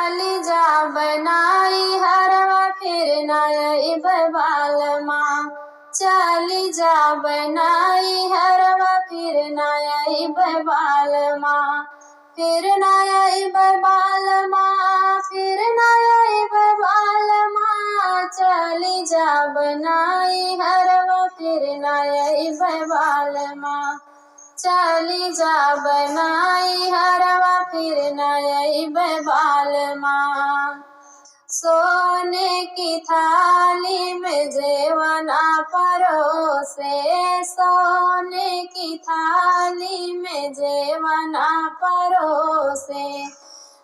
चली जा बनाई हरवा फिर नई बालमा। चली जा बनाई हरवा फिर नई बालमा। फिर नई बालमा फिर नई बालमा। चली जा बनाई हरवा फिर नई बालमा। चली जा बनाई हरवा फिर नई बालमा। सोने की थाली में जेवना परोसे। सोने की थाली में जेवना परोसे।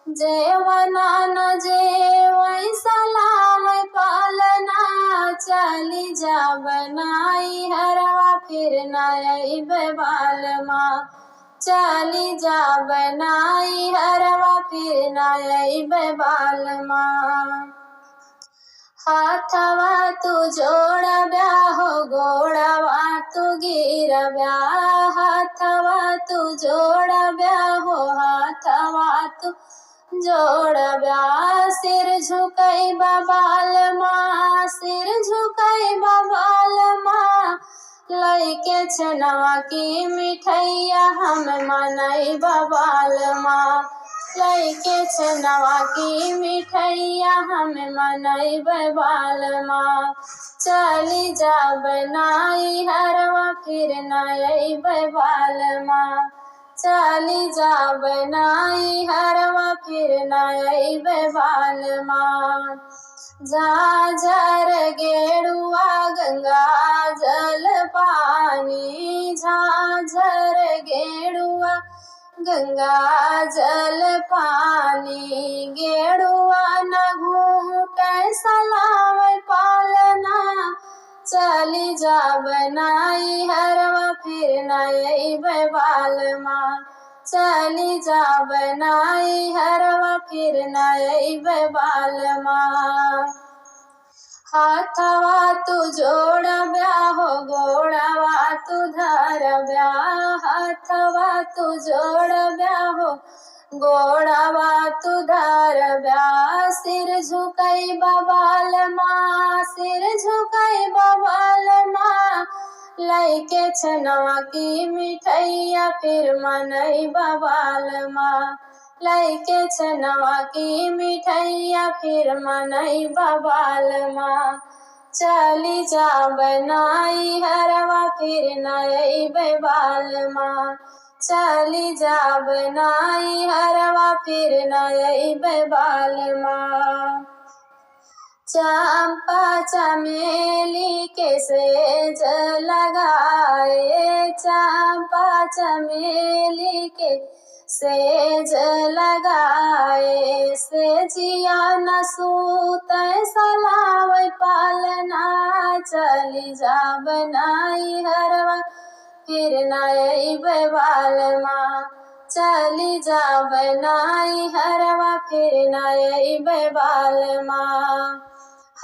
जेवना न जेवै सलाम पालना। चली जा बनाई हरवा फिर नई बालमा। चली जा बनाई हरवा फिर नई बालमा। हाथवा तू जोड़ब्या हो गोड़वा तू गिरब्या। हाथवा तू जोड़ब्या हो हाथवा तू जोड़ब्या। सिर झुकई बालमा सिर झुकई बालमा। लइके छनवा की मिठैया हम मनई बालमा। लइके छनवा की मिठैया हम मनई बालमा। चली जा बनाई हरवा फिर नई बालमा। चली जा बनाई हरवा फिर नई बालमा। झाझर गेरुआ गंगा जल पानी। झाझर गेरुआ गंगा जल पानी। गेरुआ न घूट सलाम पालना। चली जा बनाई हरवा फिर नई बालमा। चली जा बनाई हरवा फिर नई बालमा। हाथवा तू जोड़ब्या हो गोड़वा तू धरब्या। हाथवा तू जोड़ब्या हो गोड़वा तू धरब्या। सिर झुकई बालमा सिर झुकई बालमा। लइके छनवा की मिठैया फिर मनई बालमा। लइके छनवा की मिठैया फिर मनई बालमा। चली जा बनाई हरवा फिर नई बालमा। चली जा बनाई हरवा फिर नई बालमा। चंपा चमेली के सेज लगाए। चंपा चमेली के सेज लगाए। सेजिया न सूतै सलाम पालना। चली जा बनाई हरवा फिर नई बालमा। चली जा बनाई हरवा फिर नई बालमा।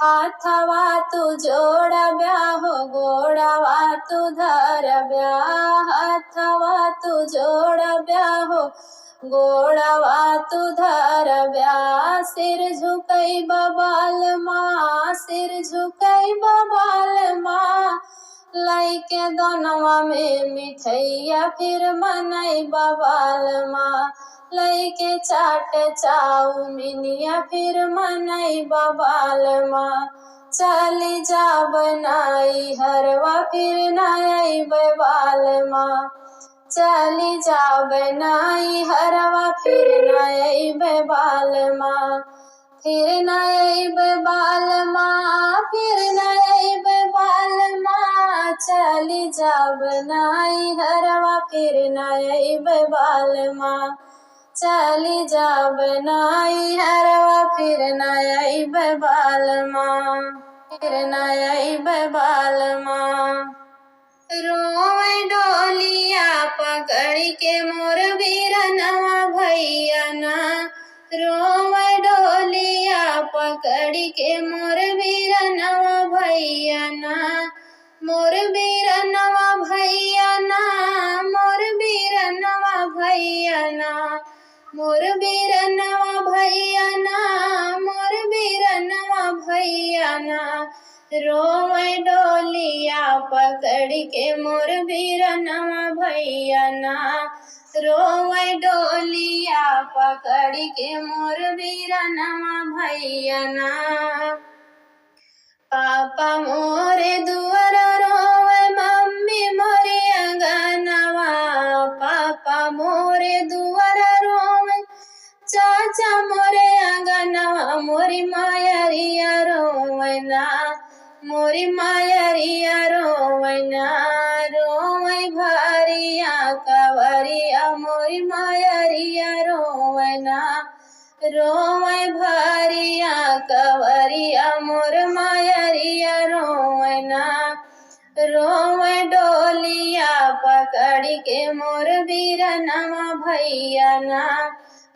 हाथवा तू जोड़ब्या हो गोड़वा तू धरब्या। हाथवा तू जोड़ब्या हो गोड़वा तू धरब्या। सिर झुकई बालमा सिर झुकई बालमा। लइके दोनवा में मिठैया फिर मनई बालमा। लइके चाट चाउमिनिया फिर मनई बालमा। चली जा बनाई हरवा फिर नई बालमा। चली जा बनाई हरवा फिर नई बालमा। फिर नई बालमा फिर नई बालमा। चली जा बनाई हरवा फिर नई बालमा। चली जा बनाई हरवा फिर नई बालमा। फिर नई बालमा। रोवे डोलिया पकड़ के मोर बीरनवा भैया ना। रोवे डोलिया पकड़ के मोर बीरनवा भैया ना। मोर बीरनवा भैया ना मोर बीरनवा भैया ना। मोर बीरनवा भैया ना भैया ना रोवे डोलिया पकड़ के मोर वीरनवा भैया ना। पापा मोरे दुआरा रोवे मम्मी मोरे अंगनवा, पापा मोरे दुआरा रोवे चाचा मोरे अंगनवा, मोरी मायरिया रोवे ना, मोरी मायरिया रोवे ना, रोवे भरिया कवरिया मोरी मायरिया रोवे ना, रोवे भरिया कवरिया मोर मायरिया रोवे ना, रोवे डोलिया पकड़ के मोर वीरनवा भैया ना,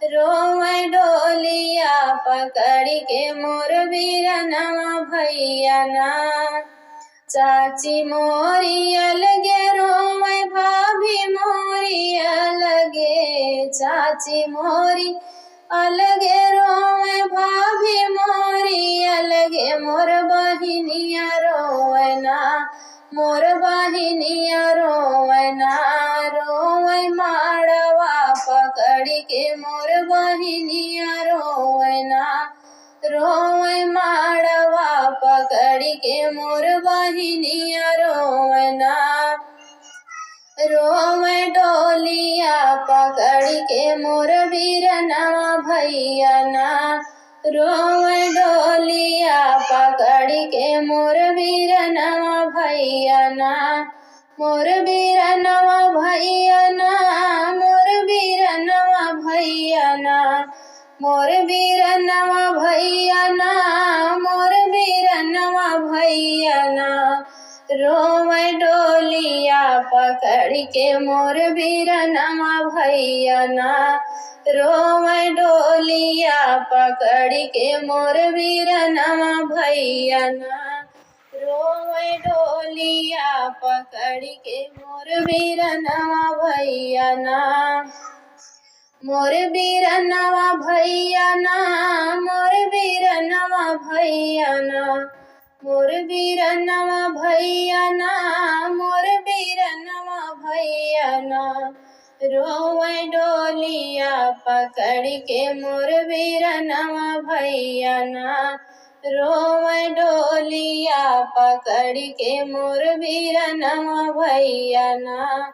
रोवे डोलिया पकड़ के मोर वीरनवा भैया ना। चाची मोरी अलगे रोवे भाभी मोरी अलगे, चाची मोरी अलगे रोवे भाभी मोरी अलगे, मोर बहिनिया रोवे ना, मोर बहिनिया रोवे ना, रोवे माड़वा पकड़ के मोर बहिनिया रोवे ना, रोवे माड़वा पकड़ के मोर बहिनिया रोवे ना, रोवे डोलिया पकड़ के मोर वीरनवा भैया ना, रोवे डोलिया पकड़ के मोर वीरनवा भैया ना, मोर वीरनवा भैया ना, मोर वीरनवा भैया ना, मोर वीरनवा भैया ना, मोर वीरनवा भैया ना, रोवे डोलिया पकड़ के मोर वीरनवा भैया ना, रोवे डोलिया पकड़ के मोर वीरनवा भैया ना, रोवे डोलिया पकड़ के मोर वीरनवा भैया ना, मोर वीरनवा भैया ना, मोर वीरनवा भैया ना, मोर वीरनवा भैया ना, मोर वीरनवा भैया ना, रोवे डोलिया पकड़ के मोर वीरनवा भैया ना, रोवे डोलिया पकड़ के मोर वीरनवा भैया ना।